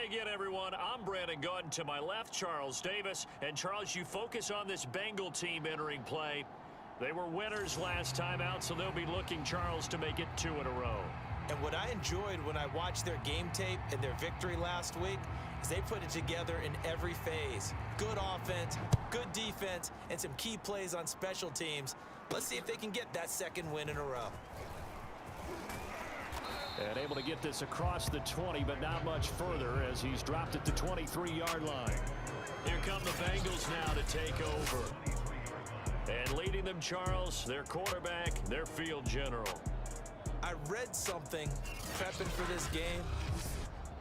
Hey again, everyone. I'm Brandon Gunn. To my left, Charles Davis. And, Charles, you focus on this Bengal team entering play. They were winners last time out, so they'll be looking, Charles, to make it 2 in a row. And what I enjoyed when I watched their game tape and their victory last week is they put it together in every phase. Good offense, good defense, and some key plays on special teams. Let's see if they can get that second win in a row. And able to get this across the 20, but not much further as he's dropped at the 23-yard line. Here come the Bengals now to take over. And leading them, Charles, their quarterback, their field general. I read something prepping for this game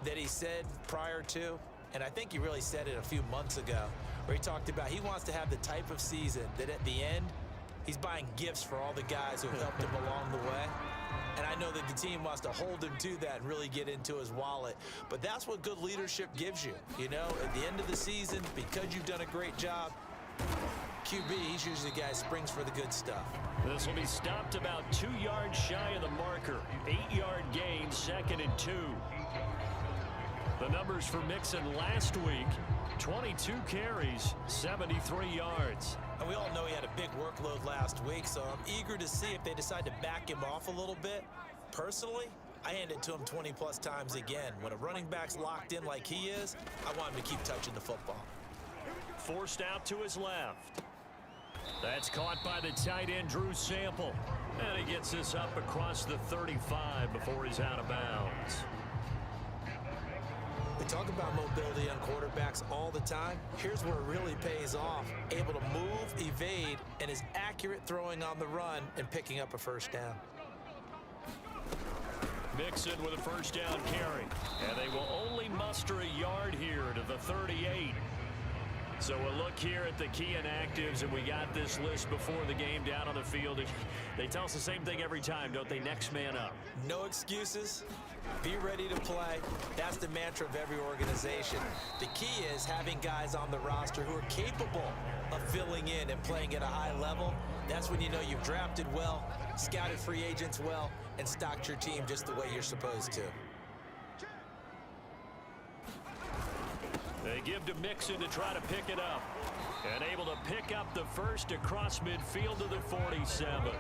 that he said prior to, and I think he really said it a few months ago, where he talked about he wants to have the type of season that at the end, he's buying gifts for all the guys who have helped him along the way. And I know that the team wants to hold him to that and really get into his wallet. But that's what good leadership gives you. You know, at the end of the season, because you've done a great job, QB, he's usually the guy who springs for the good stuff. This will be stopped about 2 yards shy of the marker. 8-yard gain, 2nd and 2. The numbers for Mixon last week, 22 carries, 73 yards. And we all know he had a big workload last week, so I'm eager to see if they decide to back him off a little bit. Personally, I hand it to him 20-plus times again. When a running back's locked in like he is, I want him to keep touching the football. Forced out to his left. That's caught by the tight end, Drew Sample. And he gets this up across the 35 before he's out of bounds. We talk about mobility on quarterbacks all the time. Here's where it really pays off. Able to move, evade, and is accurate throwing on the run and picking up a first down. Mixon with a first down carry. And they will only muster a yard here to the 38. So we'll look here at the key inactives, and we got this list before the game down on the field. They tell us the same thing every time, don't they? Next man up. No excuses. Be ready to play. That's the mantra of every organization. The key is having guys on the roster who are capable of filling in and playing at a high level. That's when you know you've drafted well, scouted free agents well, and stocked your team just the way you're supposed to. They give to Mixon to try to pick it up. And able to pick up the first across midfield to the 47.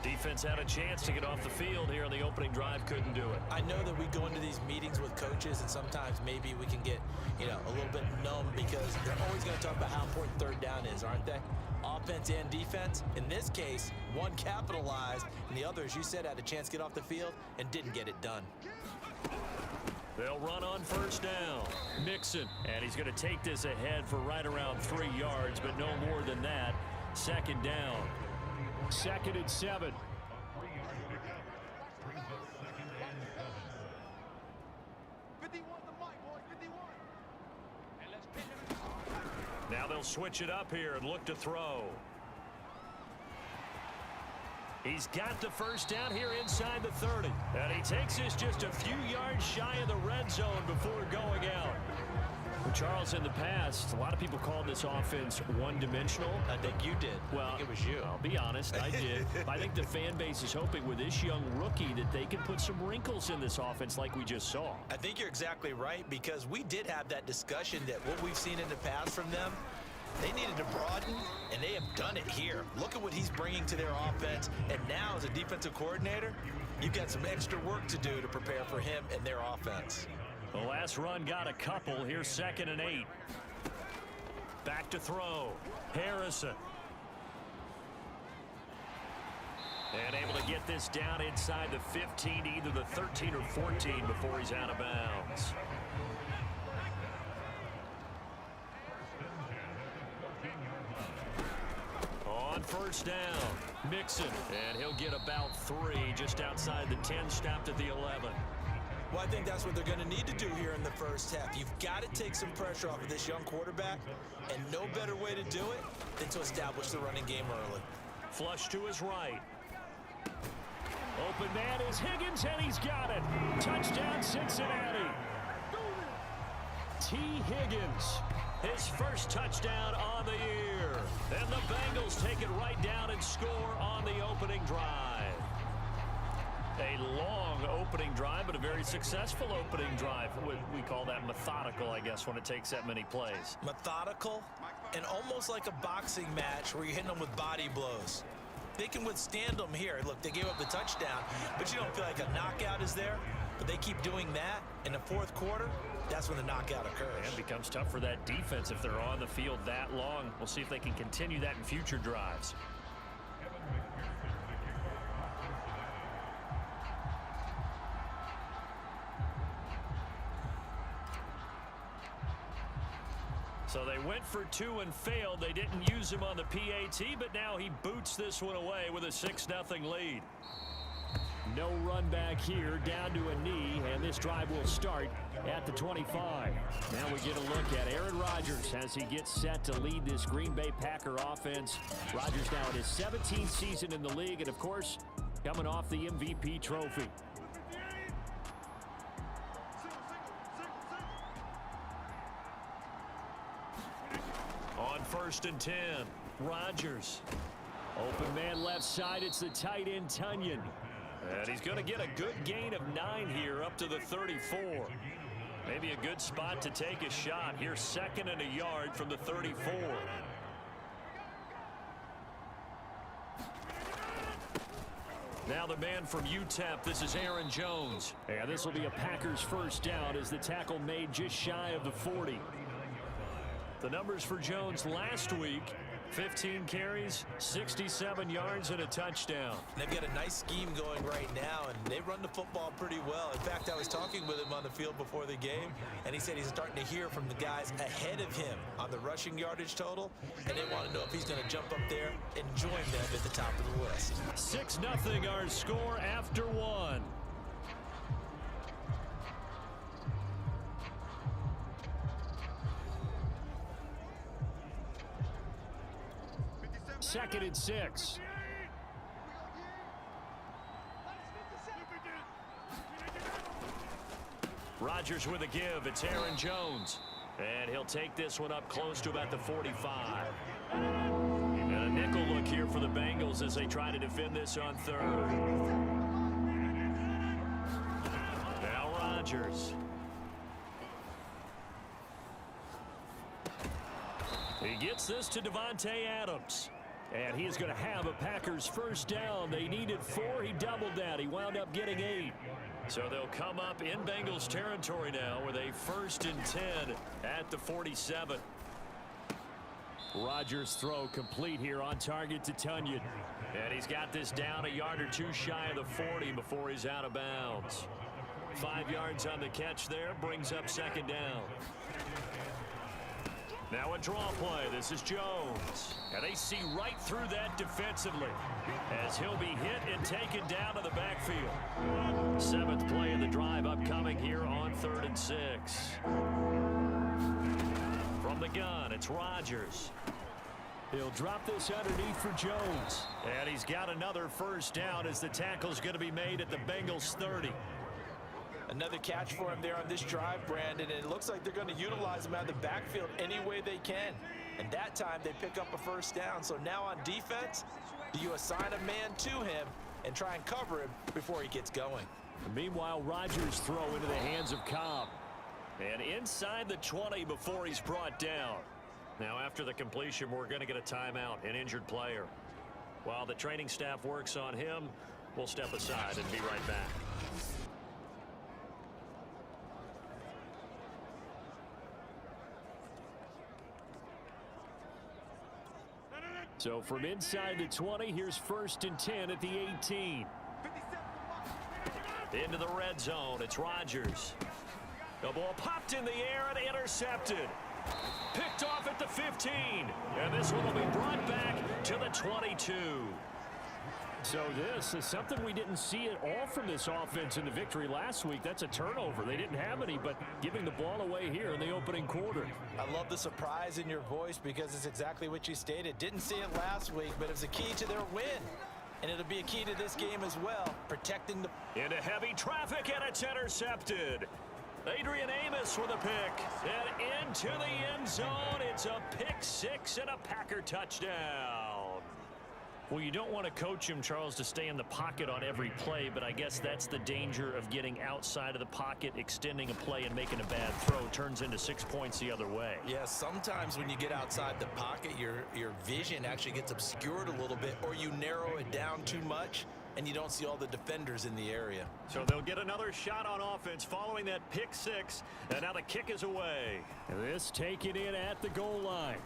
Defense had a chance to get off the field here on the opening drive, couldn't do it. I know that we go into these meetings with coaches, and sometimes maybe we can get, a little bit numb because they're always going to talk about how important third down is, aren't they? Offense and defense. In this case, one capitalized, and the other, as you said, had a chance to get off the field and didn't get it done. They'll run on first down. Mixon, and he's going to take this ahead for right around 3 yards, but no more than that. 2nd down. 2nd and 7. Now they'll switch it up here and look to throw. He's got the first down here inside the 30. And he takes this just a few yards shy of the red zone before going out. Well, Charles, in the past, a lot of people called this offense one-dimensional. I think you did. Well, I think it was you. I'll be honest, I did. I think the fan base is hoping with this young rookie that they can put some wrinkles in this offense like we just saw. I think you're exactly right, because we did have that discussion that what we've seen in the past from them, they needed to broaden, and they have done it here. Look at what he's bringing to their offense, and now as a defensive coordinator, you've got some extra work to do to prepare for him and their offense. The last run got a couple. Here's 2nd and 8. Back to throw. Harrison. And able to get this down inside the 15, either the 13 or 14 before he's out of bounds. On first down, Mixon. And he'll get about 3 just outside the 10, stopped at the 11. Well, I think that's what they're going to need to do here in the first half. You've got to take some pressure off of this young quarterback, and no better way to do it than to establish the running game early. Flush to his right. Open man is Higgins, and he's got it. Touchdown, Cincinnati. T. Higgins, his first touchdown on the year. And the Bengals take it right down and score on the opening drive. A long opening drive, but a very successful opening drive. We call that methodical, I guess, when it takes that many plays. Methodical and almost like a boxing match where you're hitting them with body blows. They can withstand them here. Look, they gave up the touchdown, but you don't feel like a knockout is there. But they keep doing that in the fourth quarter. That's when the knockout occurs. And it becomes tough for that defense if they're on the field that long. We'll see if they can continue that in future drives. So they went for 2 and failed. They didn't use him on the PAT, but now he boots this one away with a 6-0 lead. No run back here, down to a knee, and this drive will start at the 25. Now we get a look at Aaron Rodgers as he gets set to lead this Green Bay Packer offense. Rodgers now in his 17th season in the league, and of course, coming off the MVP trophy. On 1st and 10, Rodgers. Open man left side, it's the tight end Tunyon. And he's going to get a good gain of 9 here up to the 34. Maybe a good spot to take a shot. Here, 2nd and a yard from the 34. Now the man from UTEP, this is Aaron Jones. And this will be a Packers first down as the tackle made just shy of the 40. The numbers for Jones last week, 15 carries, 67 yards, and a touchdown. They've got a nice scheme going right now, and they run the football pretty well. In fact, I was talking with him on the field before the game, and he said he's starting to hear from the guys ahead of him on the rushing yardage total, and they want to know if he's going to jump up there and join them at the top of the list. 6-0 our score after 1. Second and 6. Rodgers with a give. It's Aaron Jones. And he'll take this one up close to about the 45. And a nickel look here for the Bengals as they try to defend this on 3rd. Now Rodgers. He gets this to Devontae Adams. And he is going to have a Packers first down. They needed 4. He doubled that. He wound up getting 8. So they'll come up in Bengals territory now with a 1st and 10 at the 47. Rodgers' throw complete here on target to Tunyon. And he's got this down a yard or 2 shy of the 40 before he's out of bounds. 5 yards on the catch there, brings up 2nd down. Now a draw play. This is Jones. And they see right through that defensively as he'll be hit and taken down to the backfield. 7th play of the drive upcoming here on 3rd and 6. From the gun, it's Rodgers. He'll drop this underneath for Jones. And he's got another first down as the tackle's going to be made at the Bengals 30. Another catch for him there on this drive, Brandon, and it looks like they're going to utilize him out of the backfield any way they can. And that time they pick up a first down. So now on defense, do you assign a man to him and try and cover him before he gets going? Meanwhile, Rodgers' throw into the hands of Cobb. And inside the 20 before he's brought down. Now after the completion, we're going to get a timeout, an injured player. While the training staff works on him, we'll step aside and be right back. So from inside the 20, here's 1st and 10 at the 18. Into the red zone, it's Rodgers. The ball popped in the air and intercepted. Picked off at the 15. And this one will be brought back to the 22. So this is something we didn't see at all from this offense in the victory last week. That's a turnover. They didn't have any, but giving the ball away here in the opening quarter. I love the surprise in your voice because it's exactly what you stated. Didn't see it last week, but it was a key to their win. And it'll be a key to this game as well, protecting the... Into heavy traffic, and it's intercepted. Adrian Amos with a pick. And into the end zone. It's a pick 6 and a Packer touchdown. Well, you don't want to coach him, Charles, to stay in the pocket on every play, but I guess that's the danger of getting outside of the pocket, extending a play, and making a bad throw. Turns into 6 points the other way. Yeah, sometimes when you get outside the pocket, your vision actually gets obscured a little bit, or you narrow it down too much, and you don't see all the defenders in the area. So they'll get another shot on offense following that pick six, and now the kick is away. This taken in at the goal line.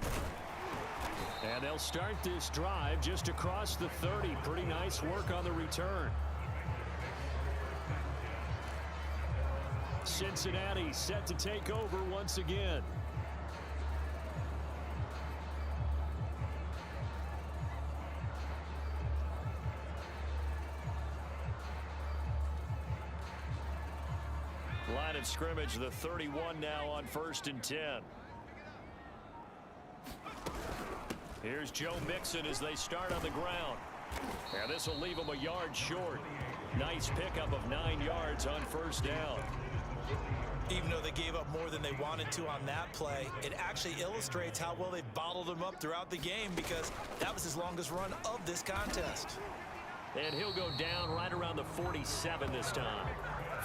And they'll start this drive just across the 30. Pretty nice work on the return. Cincinnati set to take over once again. Line of scrimmage, the 31 now on 1st and 10. Here's Joe Mixon as they start on the ground. And this will leave them a yard short. Nice pickup of 9 yards on 1st down. Even though they gave up more than they wanted to on that play, it actually illustrates how well they bottled him up throughout the game, because that was his longest run of this contest. And he'll go down right around the 47 this time.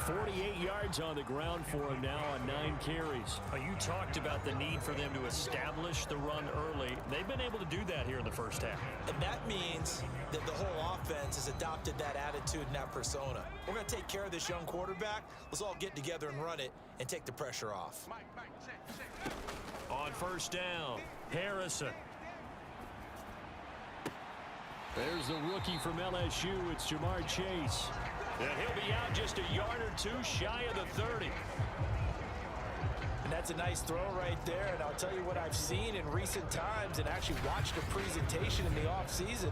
48 yards on the ground for him now on 9 carries. You talked about the need for them to establish the run early. They've been able to do that here in the first half. And that means that the whole offense has adopted that attitude and that persona. We're going to take care of this young quarterback. Let's all get together and run it and take the pressure off. On 1st down, Harrison. There's the rookie from LSU. It's Jamar Chase. And he'll be out just a yard or two shy of the 30. And that's a nice throw right there. And I'll tell you what I've seen in recent times and actually watched a presentation in the offseason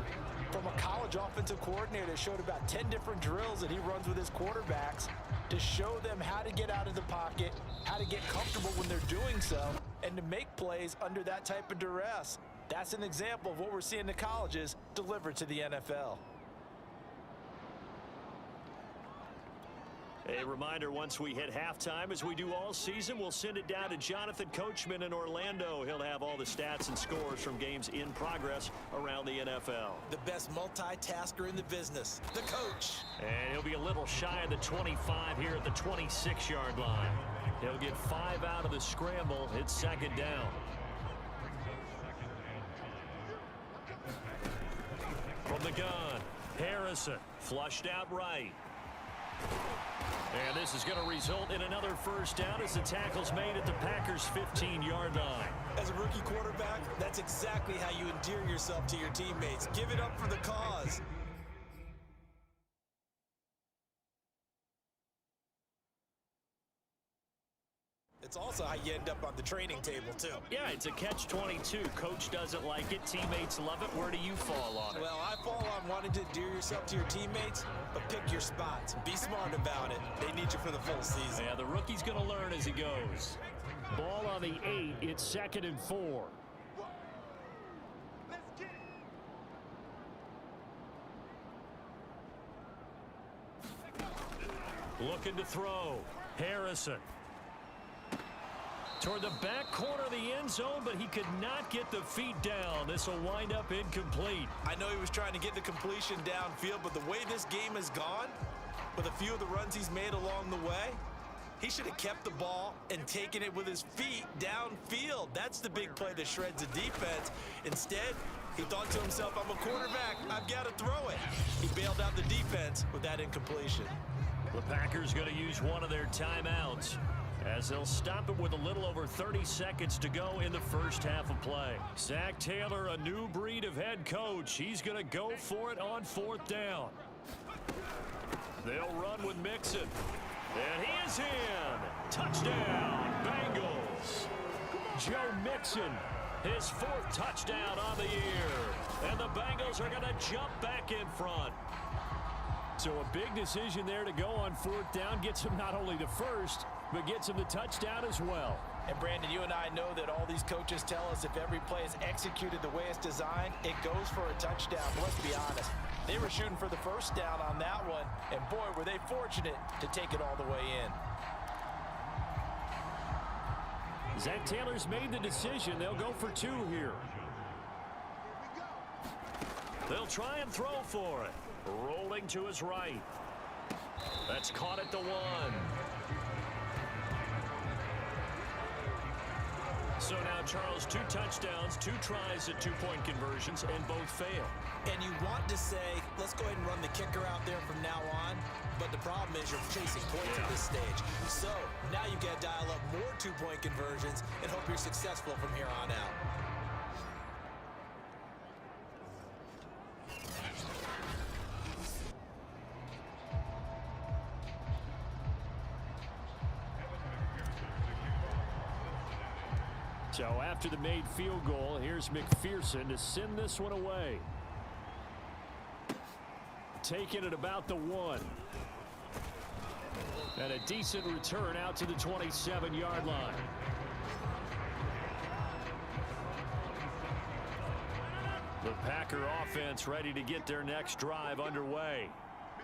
from a college offensive coordinator that showed about 10 different drills that he runs with his quarterbacks to show them how to get out of the pocket, how to get comfortable when they're doing so, and to make plays under that type of duress. That's an example of what we're seeing in the colleges delivered to the NFL. A reminder, once we hit halftime, as we do all season, we'll send it down to Jonathan Coachman in Orlando. He'll have all the stats and scores from games in progress around the NFL. The best multitasker in the business, the coach. And he'll be a little shy of the 25 here at the 26-yard line. He'll get 5 out of the scramble. It's 2nd down. From the gun, Harrison flushed out right. And this is going to result in another 1st down as the tackle's made at the Packers' 15-yard line. As a rookie quarterback, that's exactly how you endear yourself to your teammates. Give it up for the cause. It's also how you end up on the training table, too. Yeah, it's a catch-22. Coach doesn't like it. Teammates love it. Where do you fall on it? Well, I fall on wanting to endear yourself to your teammates, but pick your spots. Be smart about it. They need you for the full season. Yeah, the rookie's going to learn as he goes. Ball on the 8. It's 2nd and 4. Looking to throw. Harrison. Toward the back corner of the end zone, but he could not get the feet down. This will wind up incomplete. I know he was trying to get the completion downfield, but the way this game has gone, with a few of the runs he's made along the way, he should have kept the ball and taken it with his feet downfield. That's the big play that shreds the defense. Instead, he thought to himself, I'm a quarterback, I've got to throw it. He bailed out the defense with that incompletion. The Packers going to use one of their timeouts, as they'll stop it with a little over 30 seconds to go in the first half of play. Zach Taylor, a new breed of head coach. He's going to go for it on 4th down. They'll run with Mixon. And he is in. Touchdown, Bengals. Joe Mixon, his 4th touchdown on the year. And the Bengals are going to jump back in front. So a big decision there to go on 4th down. Gets him not only the first, but gets him the touchdown as well. And Brandon, you and I know that all these coaches tell us if every play is executed the way it's designed, it goes for a touchdown. But let's be honest, they were shooting for the 1st down on that one, and boy, were they fortunate to take it all the way in. Zach Taylor's made the decision. They'll go for 2 here. They'll try and throw for it. Rolling to his right. That's caught at the 1. So now, Charles, 2 touchdowns, 2 tries at 2-point conversions, and both fail. And you want to say, let's go ahead and run the kicker out there from now on, but the problem is you're chasing points at this stage. So now you've got to dial up more 2-point conversions and hope you're successful from here on out. So after the made field goal, here's McPherson to send this one away. Taking it about the 1. And a decent return out to the 27-yard line. The Packer offense ready to get their next drive underway.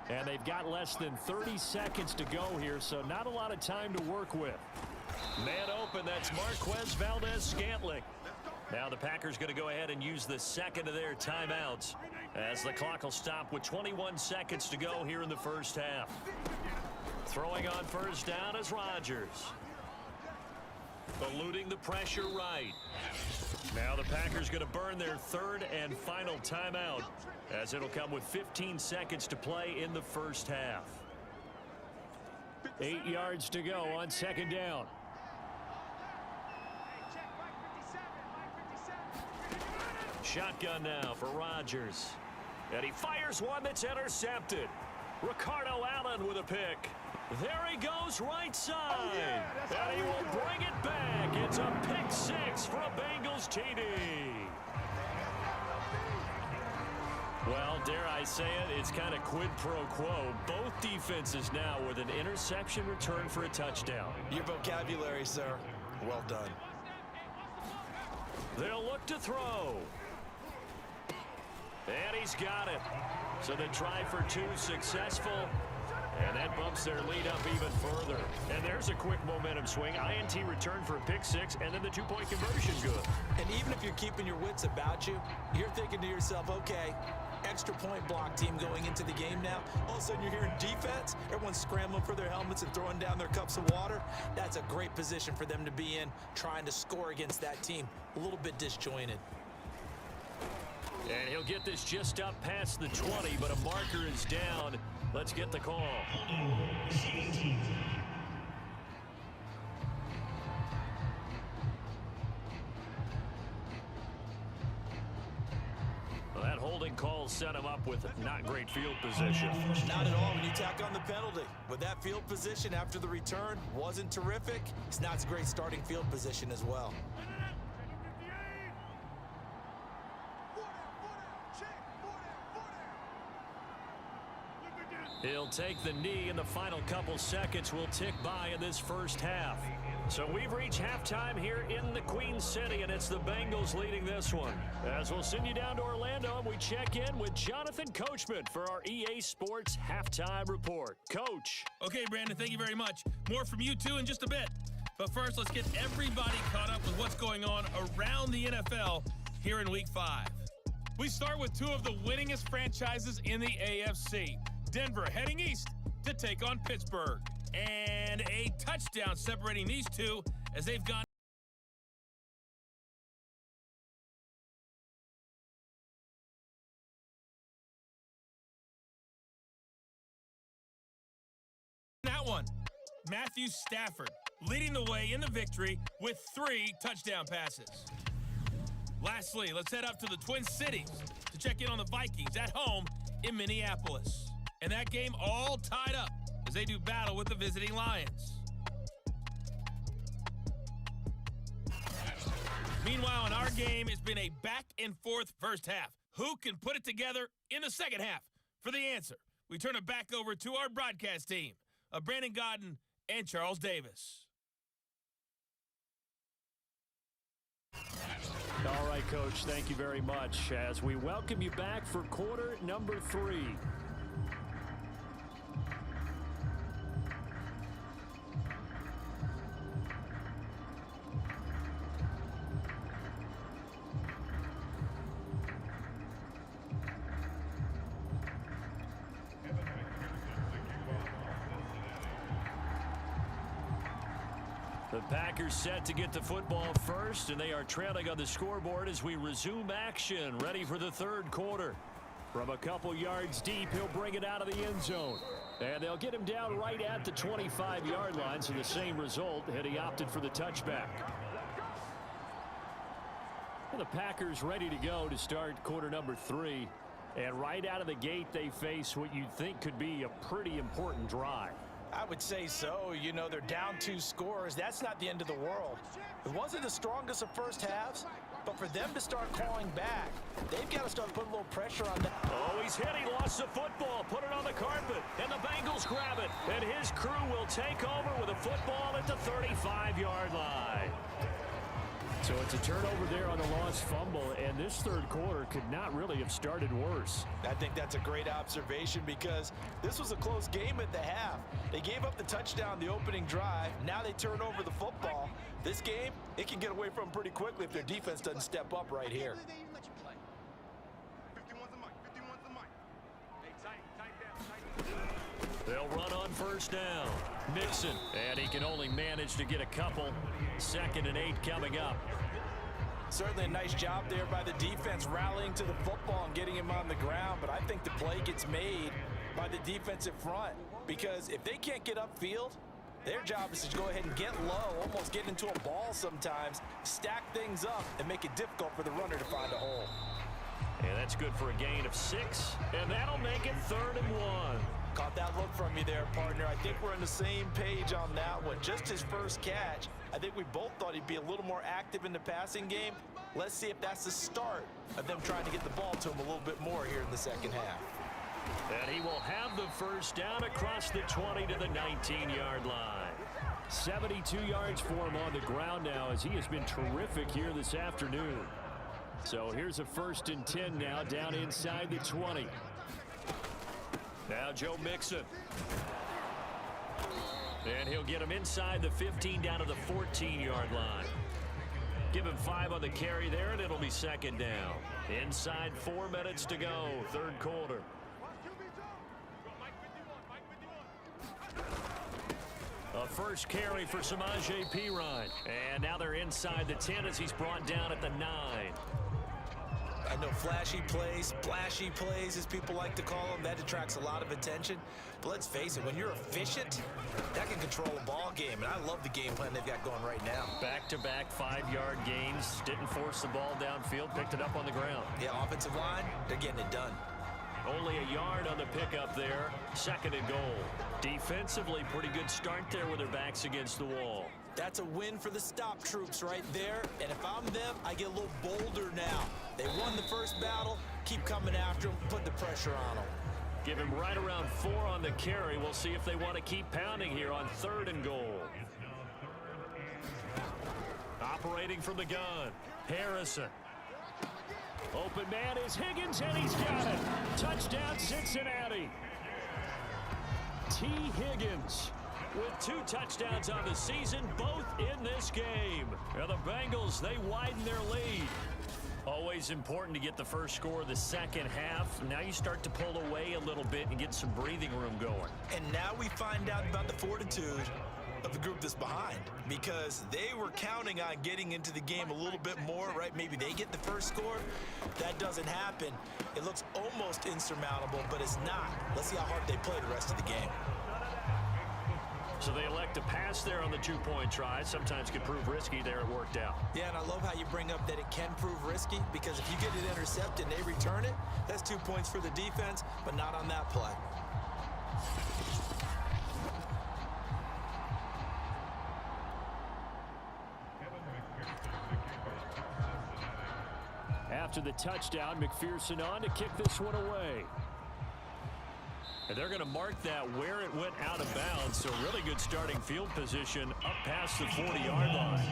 And they've got less than 30 seconds to go here, so not a lot of time to work with. Man open, that's Marquez Valdez-Scantling. Now the Packers going to go ahead and use the second of their timeouts as the clock will stop with 21 seconds to go here in the first half. Throwing on first down is Rodgers. Eluding the pressure right. Now the Packers going to burn their third and final timeout as it'll come with 15 seconds to play in the first half. 8 yards to go on second down. Shotgun now for Rodgers. And he fires one that's intercepted. Ricardo Allen with a pick. There he goes right side. And he will bring it back. It's a pick 6 for a Bengals TD. Well, dare I say it, it's kind of quid pro quo. Both defenses now with an interception return for a touchdown. Your vocabulary, sir. Well done. They'll look to throw. And he's got it. So the try for 2 successful. And that bumps their lead up even further. And there's a quick momentum swing. INT return for a pick 6, and then the 2-point conversion good. And even if you're keeping your wits about you, you're thinking to yourself, okay, extra point block team going into the game now. All of a sudden you're hearing defense. Everyone's scrambling for their helmets and throwing down their cups of water. That's a great position for them to be in, trying to score against that team. A little bit disjointed. And he'll get this just up past the 20, but a marker is down. Let's get the call. Well, that holding call set him up with not great field position. Not at all when you tack on the penalty. With that field position after the return wasn't terrific. It's not a great starting field position as well. He'll take the knee, and the final couple seconds will tick by in this first half. So we've reached halftime here in the Queen City, and it's the Bengals leading this one. As we'll send you down to Orlando, and we check in with Jonathan Coachman for our EA Sports Halftime Report. Coach. Okay, Brandon, thank you very much. More from you two in just a bit. But first, let's get everybody caught up with what's going on around the NFL here in Week 5. We start with 2 of the winningest franchises in the AFC. Denver heading east to take on Pittsburgh. And a touchdown separating these two as they've gone that one. Matthew Stafford leading the way in the victory with 3 touchdown passes. Lastly, let's head up to the Twin Cities to check in on the Vikings at home in Minneapolis. And that game all tied up as they do battle with the visiting Lions. Meanwhile, in our game, it's been a back-and-forth first half. Who can put it together in the second half? For the answer, we turn it back over to our broadcast team of Brandon Godden and Charles Davis. All right, Coach, thank you very much as we welcome you back for quarter number 3. The Packers set to get the football first, and they are trailing on the scoreboard as we resume action, ready for the third quarter. From a couple yards deep, he'll bring it out of the end zone. And they'll get him down right at the 25-yard line, so the same result, and he opted for the touchback. Well, the Packers ready to go to start quarter number 3. And right out of the gate, they face what you'd think could be a pretty important drive. I would say so. You know, they're down 2 scores. That's not the end of the world. It wasn't the strongest of first halves, but for them to start clawing back, they've got to start putting a little pressure on them. Oh, he's hit. He lost the football. Put it on the carpet. And the Bengals grab it. And his crew will take over with a football at the 35-yard line. So it's a turnover there on the lost fumble, and this third quarter could not really have started worse. I think that's a great observation because this was a close game at the half. They gave up the touchdown the opening drive. Now they turn over the football. This game, it can get away from them pretty quickly if their defense doesn't step up right here. They'll run on first down. Mixon, and he can only manage to get a couple. 2nd and 8 coming up. Certainly a nice job there by the defense rallying to the football and getting him on the ground, but I think the play gets made by the defensive front because if they can't get upfield, their job is to go ahead and get low, almost get into a ball sometimes, stack things up, and make it difficult for the runner to find a hole. And that's good for a gain of 6, and that'll make it 3rd and 1. Caught that look from you there, partner. I think we're on the same page on that one. Just his first catch, I think we both thought he'd be a little more active in the passing game. Let's see if that's the start of them trying to get the ball to him a little bit more here in the second half. And he will have the first down across the 20 to the 19-yard line. 72 yards for him on the ground now as he has been terrific here this afternoon. So here's a 1st and 10 now down inside the 20. Now Joe Mixon. And he'll get him inside the 15 down to the 14-yard line. Give him 5 on the carry there, and it'll be 2nd down. Inside 4 minutes to go, third quarter. A first carry for Samaje Perine. And now they're inside the 10 as he's brought down at the 9. I know flashy plays, splashy plays, as people like to call them, that attracts a lot of attention. But let's face it, when you're efficient, that can control a ball game. And I love the game plan they've got going right now. Back-to-back 5-yard gains. Didn't force the ball downfield, picked it up on the ground. Yeah, offensive line, they're getting it done. Only a yard on the pickup there. 2nd and goal. Defensively, pretty good start there with their backs against the wall. That's a win for the stop troops right there. And if I'm them, I get a little bolder now. They won the first battle. Keep coming after them. Put the pressure on them. Give him right around 4 on the carry. We'll see if they want to keep pounding here on 3rd and goal. Operating from the gun. Harrison. Open man is Higgins, and he's got it. Touchdown, Cincinnati. T. Higgins with 2 touchdowns on the season, both in this game. Now the Bengals, they widen their lead. Always important to get the first score of the second half. Now you start to pull away a little bit and get some breathing room going. And now we find out about the fortitude of the group that's behind, because they were counting on getting into the game a little bit more, right? Maybe they get the first score. That doesn't happen. It looks almost insurmountable, but it's not. Let's see how hard they play the rest of the game. So they elect to pass there on the 2-point try. Sometimes could prove risky. There it worked out. Yeah, and I love how you bring up that it can prove risky, because if you get it intercepted and they return it, that's 2 points for the defense, but not on that play. After the touchdown, McPherson on to kick this one away. And they're going to mark that where it went out of bounds. So really good starting field position up past the 40-yard line.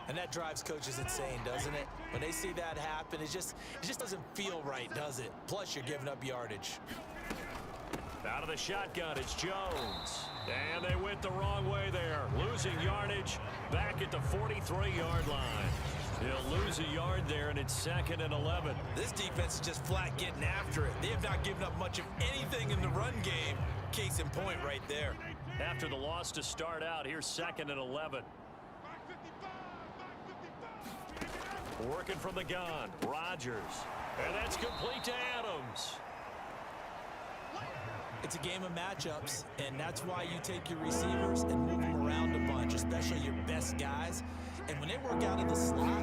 And that drives coaches insane, doesn't it? When they see that happen, it just doesn't feel right, does it? Plus, you're giving up yardage. Out of the shotgun, it's Jones. And they went the wrong way there. Losing yardage back at the 43-yard line. He'll lose a yard there, and it's 2nd and 11. This defense is just flat getting after it. They have not given up much of anything in the run game. Case in point right there. After the loss to start out, here's 2nd and 11. Working from the gun, Rodgers. And that's complete to Adams. It's a game of matchups, and that's why you take your receivers and move them around a bunch, especially your best guys. And when they work out in the slot,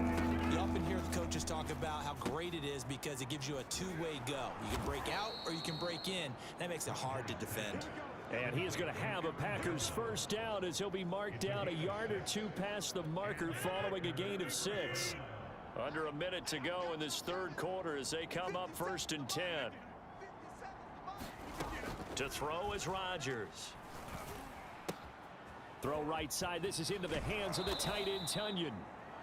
you often hear the coaches talk about how great it is because it gives you a two-way go. You can break out or you can break in. That makes it hard to defend. And he is going to have a Packers first down as he'll be marked down a yard or two past the marker following a gain of 6. Under a minute to go in this third quarter as they come up 1st and 10. To throw is Rodgers. Throw right side. This is into the hands of the tight end, Tunyon.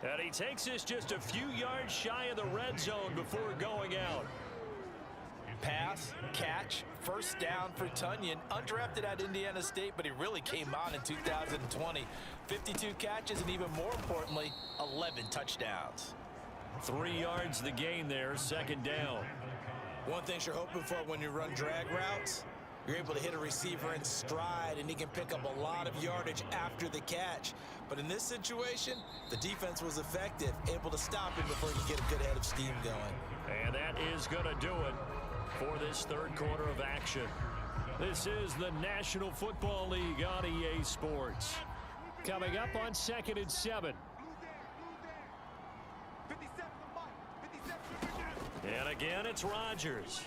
And he takes this just a few yards shy of the red zone before going out. Pass, catch, first down for Tunyon. Undrafted at Indiana State, but he really came on in 2020. 52 catches, and even more importantly, 11 touchdowns. 3 yards the gain there, 2nd down. One thing you're hoping for when you run drag routes, you're able to hit a receiver in stride, and he can pick up a lot of yardage after the catch. But in this situation, the defense was effective, able to stop him before he could get a good head of steam going. And that is going to do it for this third quarter of action. This is the National Football League on EA Sports. Coming up on 2nd and 7. And again, it's Rodgers.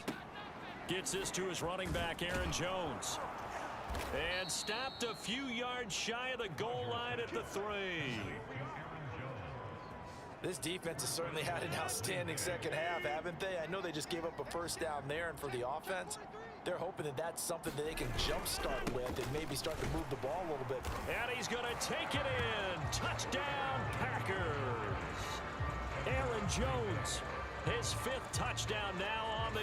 Gets this to his running back, Aaron Jones. And stopped a few yards shy of the goal line at the 3. This defense has certainly had an outstanding second half, haven't they? I know they just gave up a first down there, and for the offense, they're hoping that that's something that they can jumpstart with and maybe start to move the ball a little bit. And he's going to take it in. Touchdown, Packers. Aaron Jones, his 5th touchdown now on the...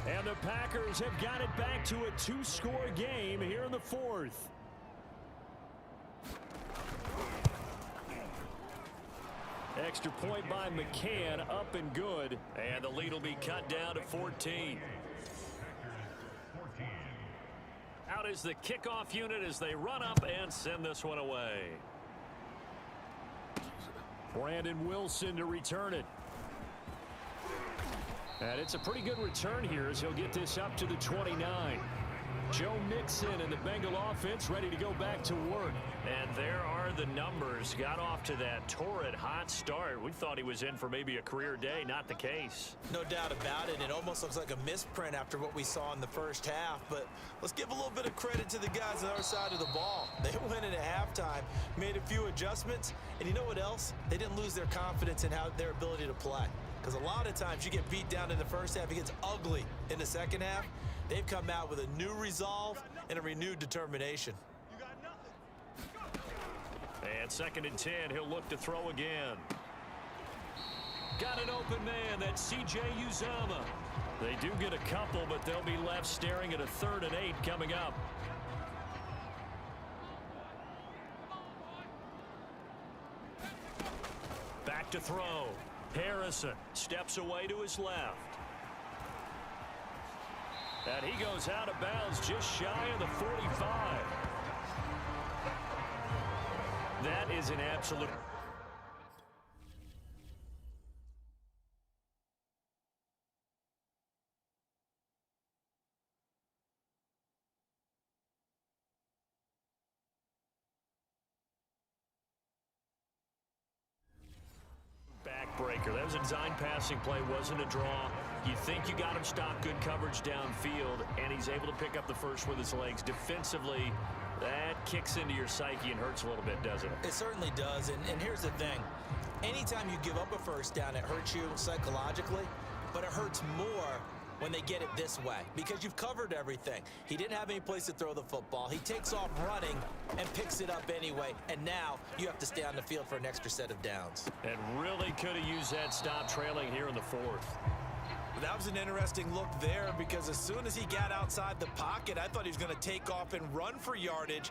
And the Packers have got it back to a 2-score game here in the 4th. Extra point by McCann, up and good. And the lead will be cut down to 14. Out is the kickoff unit as they run up and send this one away. Brandon Wilson to return it. And it's a pretty good return here as he'll get this up to the 29. Joe Mixon and the Bengal offense ready to go back to work. And there are the numbers. Got off to that torrid hot start. We thought he was in for maybe a career day. Not the case. No doubt about it. It almost looks like a misprint after what we saw in the first half. But let's give a little bit of credit to the guys on the other side of the ball. They went in at halftime, made a few adjustments. And you know what else? They didn't lose their confidence in their ability to play. Because a lot of times you get beat down in the first half. It gets ugly in the second half. They've come out with a new resolve and a renewed determination. And 2nd and 10, he'll look to throw again. Got an open man, that's C.J. Uzama. They do get a couple, but they'll be left staring at a 3rd and 8 coming up. Back to throw. Harrison steps away to his left. And he goes out of bounds just shy of the 45. That is an absolute... breaker. That was a design passing play, wasn't a draw. You think you got him stopped, good coverage downfield, and he's able to pick up the first with his legs. Defensively, that kicks into your psyche and hurts a little bit, doesn't it? It certainly does, and here's the thing. Anytime you give up a first down, it hurts you psychologically, but it hurts more when they get it this way because you've covered everything. He didn't have any place to throw the football. He takes off running and picks it up anyway, and now you have to stay on the field for an extra set of downs. And really could have used that stop trailing here in the fourth. That was an interesting look there because as soon as he got outside the pocket, I thought he was going to take off and run for yardage.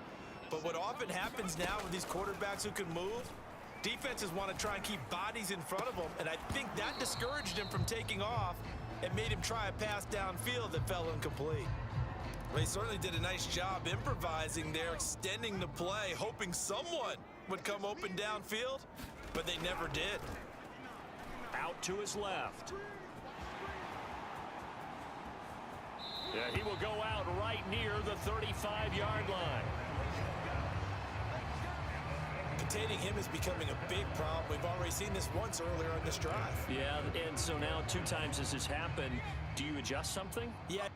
But what often happens now with these quarterbacks who can move, defenses want to try and keep bodies in front of them, and I think that discouraged him from taking off and made him try a pass downfield that fell incomplete. Well, he certainly did a nice job improvising there, extending the play, hoping someone would come open downfield, but they never did. Out to his left. Yeah, he will go out right near the 35-yard line. Containing him is becoming a big problem. We've already seen this once earlier on this drive. Yeah, and so now 2 times this has happened. Do you adjust something? Yeah.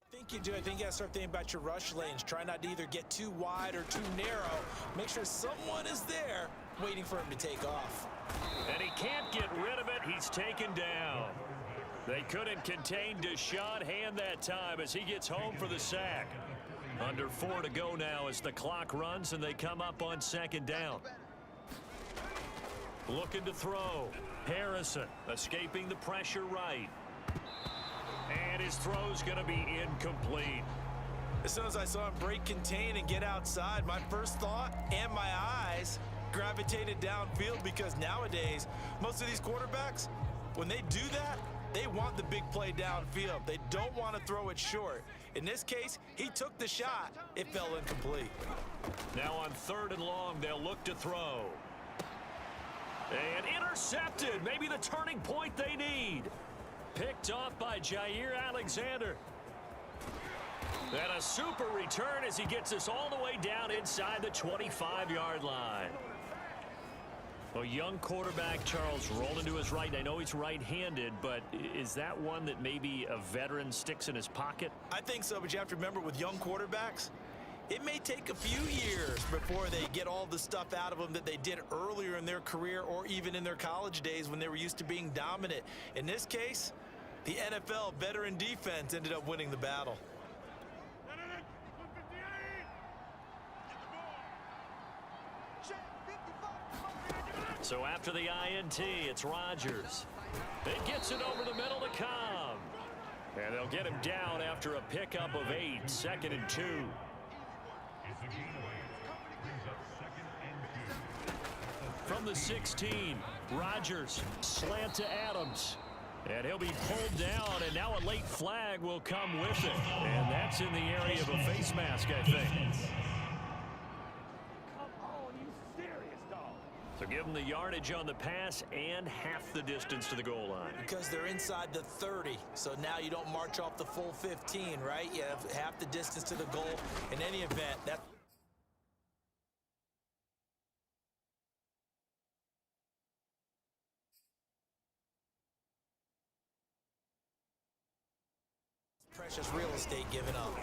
I think you do. I think you got to start thinking about your rush lanes. Try not to either get too wide or too narrow. Make sure someone is there waiting for him to take off. And he can't get rid of it. He's taken down. They couldn't contain Deshaun Hand that time as he gets home for the sack. Under 4 to go now as the clock runs and they come up on second down. Looking to throw. Harrison escaping the pressure right. And his throw's going to be incomplete. As soon as I saw him break contain and get outside, my first thought and my eyes gravitated downfield because nowadays, most of these quarterbacks, when they do that, they want the big play downfield. They don't want to throw it short. In this case, he took the shot. It fell incomplete. Now on 3rd and long, they'll look to throw. And intercepted. Maybe the turning point they need. Picked off by Jair Alexander. And a super return as he gets us all the way down inside the 25-yard line. A young quarterback, Charles, rolling to his right. I know he's right-handed, but is that one that maybe a veteran sticks in his pocket? I think so, but you have to remember with young quarterbacks, it may take a few years before they get all the stuff out of them that they did earlier in their career or even in their college days when they were used to being dominant. In this case, the NFL veteran defense ended up winning the battle. So after the INT, it's Rodgers. It gets it over the middle to Cobb. And they'll get him down after a pickup of 8, 2nd and 2. From the 16, Rodgers slant to Adams. And he'll be pulled down, and now a late flag will come with it. And that's in the area of a face mask, I think. So give them the yardage on the pass and half the distance to the goal line. Because they're inside the 30, so now you don't march off the full 15, right? You have half the distance to the goal. In any event, that precious real estate given up.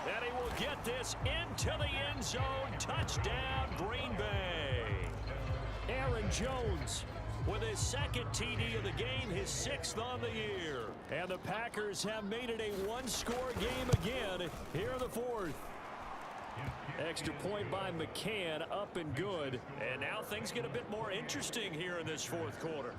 And he will get this into the end zone. Touchdown, Green Bay. Aaron Jones with his 2nd TD of the game, his 6th on the year. And the Packers have made it a one-score game again here in the 4th. Extra point by McCann, up and good. And now things get a bit more interesting here in this 4th quarter.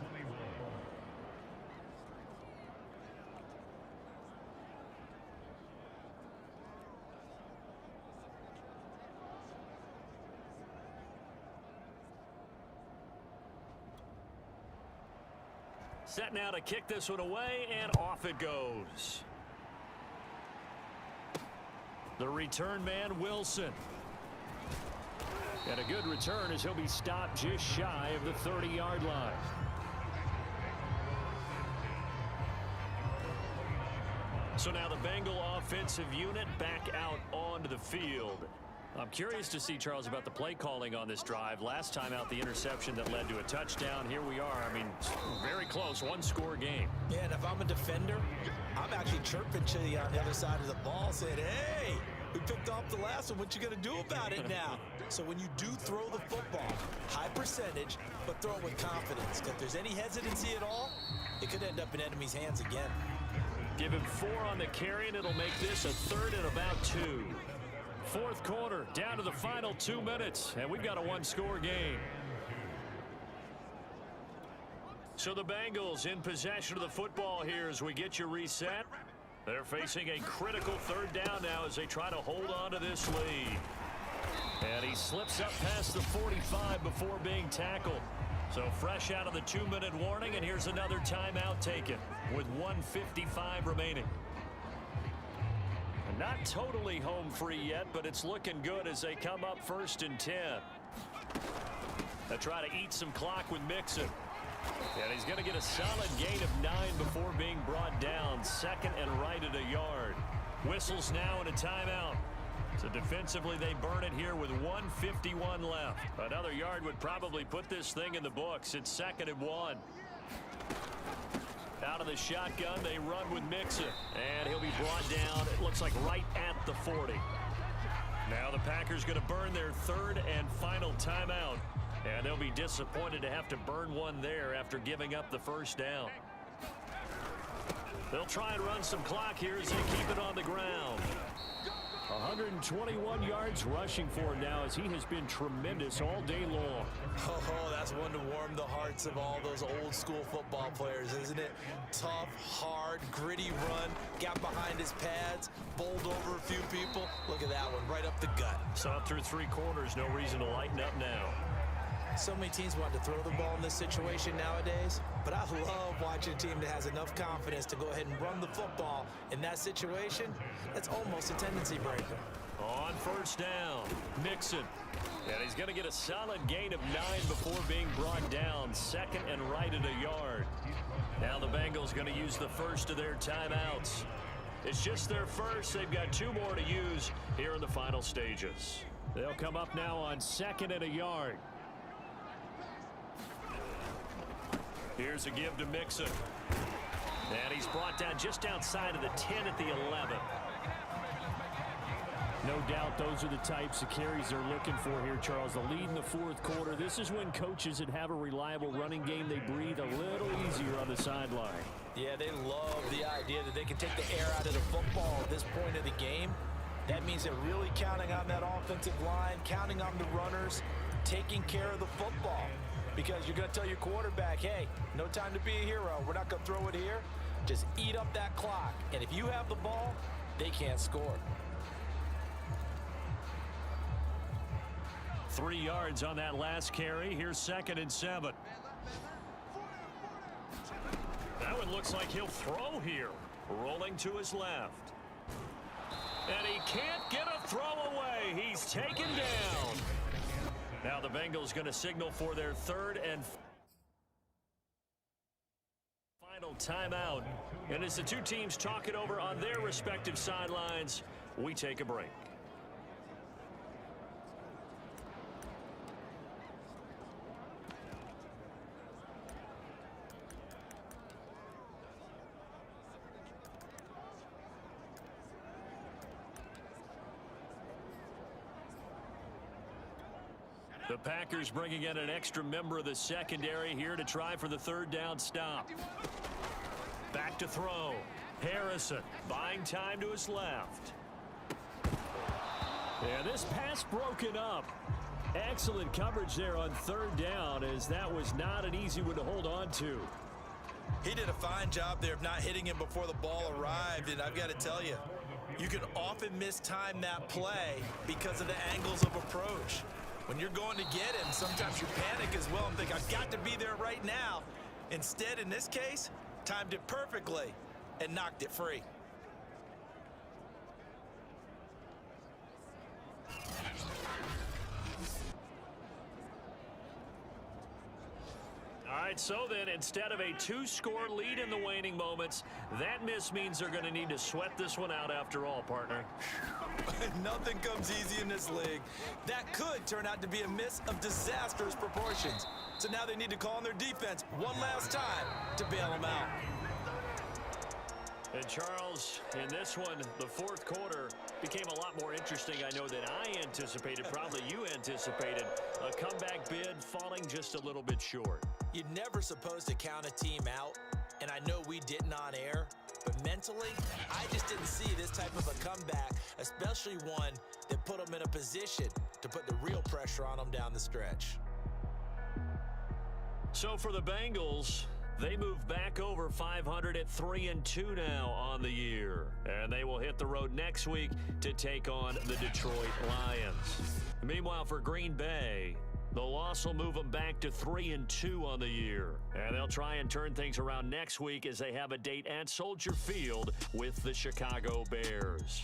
Set now to kick this one away, and off it goes. The return man, Wilson. And a good return as he'll be stopped just shy of the 30-yard line. So now the Bengal offensive unit back out onto the field. I'm curious to see, Charles, about the play calling on this drive. Last time out, the interception that led to a touchdown. Here we are. I mean, very close, one-score game. Yeah, and if I'm a defender, I'm actually chirping to you on the other side of the ball saying, hey, we picked off the last one. What you going to do about it now? So when you do throw the football, high percentage, but throw it with confidence. If there's any hesitancy at all, it could end up in enemy's hands again. Give him 4 on the carry, and it'll make this a 3rd and about 2. Fourth quarter, down to the final 2 minutes, and we've got a one-score game. So the Bengals in possession of the football here as we get you reset. They're facing a critical 3rd down now as they try to hold on to this lead. And he slips up past the 45 before being tackled. So fresh out of the 2-minute warning, and here's another timeout taken with 1:55 remaining. Not totally home free yet, but it's looking good as they come up 1st and 10. They try to eat some clock with Mixon. And he's going to get a solid gain of 9 before being brought down. 2nd and right at a yard. Whistles now and a timeout. So defensively, they burn it here with 1:51 left. Another yard would probably put this thing in the books. It's 2nd and 1. Out of the shotgun, they run with Mixon. And he'll be brought down, it looks like right at the 40. Now the Packers going to burn their 3rd and final timeout. And they'll be disappointed to have to burn one there after giving up the 1st down. They'll try and run some clock here as they keep it on the ground. 121 yards rushing for him now as he has been tremendous all day long. Oh, that's one to warm the hearts of all those old school football players, isn't it? Tough, hard, gritty run, got behind his pads, bowled over a few people. Look at that one, right up the gut. So up through 3 quarters, no reason to lighten up now. So many teams want to throw the ball in this situation nowadays, but I love watching a team that has enough confidence to go ahead and run the football. In that situation, that's almost a tendency breaker. On 1st down, Mixon. And he's going to get a solid gain of 9 before being brought down. 2nd and right at a yard. Now the Bengals going to use the 1st of their timeouts. It's just their 1st. They've got 2 more to use here in the final stages. They'll come up now on 2nd and a yard. Here's a give to Mixon. And he's brought down just outside of the 10 at the 11. No doubt those are the types of carries they're looking for here, Charles. The lead in the 4th quarter. This is when coaches that have a reliable running game, they breathe a little easier on the sideline. Yeah, they love the idea that they can take the air out of the football at this point of the game. That means they're really counting on that offensive line, counting on the runners, taking care of the football. Because you're going to tell your quarterback, hey, no time to be a hero. We're not going to throw it here. Just eat up that clock. And if you have the ball, they can't score. 3 yards on that last carry. Here's 2nd and 7. That one looks like he'll throw here. Rolling to his left. And he can't get a throw away. He's taken down. Now the Bengals going to signal for their 3rd and final timeout. And as the 2 teams talk it over on their respective sidelines, we take a break. The Packers bringing in an extra member of the secondary here to try for the 3rd down stop. Back to throw. Harrison buying time to his left. And this pass broken up. Excellent coverage there on 3rd down, as that was not an easy one to hold on to. He did a fine job there of not hitting him before the ball arrived, and I've got to tell you, you can often mistime that play because of the angles of approach. When you're going to get him, sometimes you panic as well and think, I've got to be there right now. Instead, in this case, timed it perfectly and knocked it free. All right, so then instead of a 2-score lead in the waning moments, that miss means they're going to need to sweat this one out after all, partner. Nothing comes easy in this league. That could turn out to be a miss of disastrous proportions. So now they need to call on their defense one last time to bail them out. And Charles, in this one, the fourth quarter became a lot more interesting, I know, than I anticipated, probably you anticipated. A comeback bid falling just a little bit short. You're never supposed to count a team out, and I know we didn't on air, but mentally, I just didn't see this type of a comeback, especially one that put them in a position to put the real pressure on them down the stretch. So for the Bengals, they move back over 500 at 3-2 now on the year. And they will hit the road next week to take on the Detroit Lions. Meanwhile, for Green Bay, the loss will move them back to 3-2 on the year. And they'll try and turn things around next week as they have a date at Soldier Field with the Chicago Bears.